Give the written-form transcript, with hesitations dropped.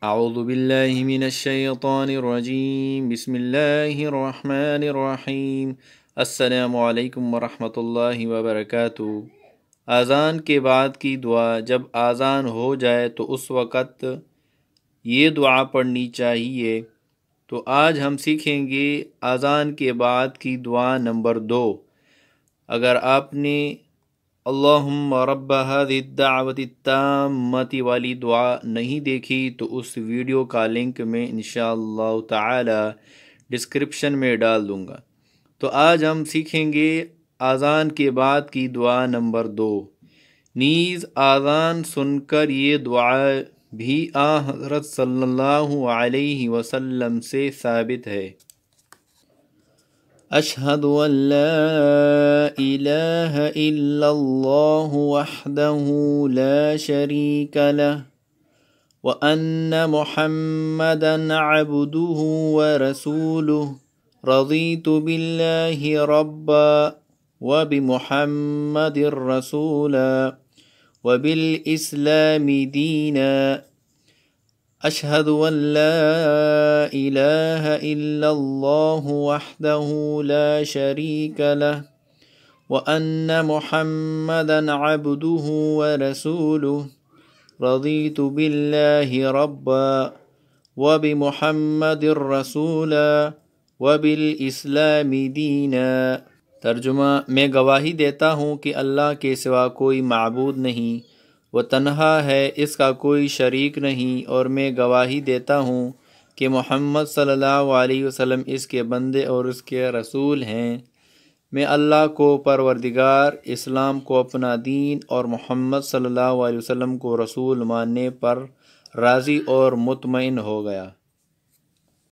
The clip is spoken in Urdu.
اعوذ باللہ من الشیطان الرجیم، بسم اللہ الرحمن الرحیم۔ السلام علیکم ورحمۃ اللہ وبرکاتہ۔ اذان کے بعد کی دعا، جب اذان ہو جائے تو اس وقت یہ دعا پڑھنی چاہیے۔ تو آج ہم سیکھیں گے اذان کے بعد کی دعا نمبر 2۔ اگر آپ نے اللہم رب هذه الدعوة التامة والی دعا نہیں دیکھی تو اس ویڈیو کا لنک میں انشاءاللہ تعالی ڈسکرپشن میں ڈال دوں گا۔ تو آج ہم سیکھیں گے اذان کے بعد کی دعا نمبر 2۔ نیز اذان سن کر یہ دعا بھی حضرت صلی اللہ علیہ وسلم سے ثابت ہے۔ اشہد ان لا الہ الا اللہ وحدہ لا شریک لہ وان محمدا عبدہ ورسولہ رضیت باللہ ربا وبمحمد رسولا وبالاسلام دینا۔ اشہد ان لا الہ الا اللہ وحدہ لا شریک لہ وان محمدا عبدہ ورسولہ رضیت باللہ ربا وبمحمد رسولا وبالاسلام دینا۔ ترجمہ: میں گواہی دیتا ہوں کہ اللہ کے سوا کوئی معبود نہیں، وہ تنہا ہے، اس کا کوئی شریک نہیں، اور میں گواہی دیتا ہوں کہ محمد صلی اللہ علیہ وسلم اس کے بندے اور اس کے رسول ہیں۔ میں اللہ کو پروردگار، اسلام کو اپنا دین اور محمد صلی اللہ علیہ وسلم کو رسول ماننے پر راضی اور مطمئن ہو گیا۔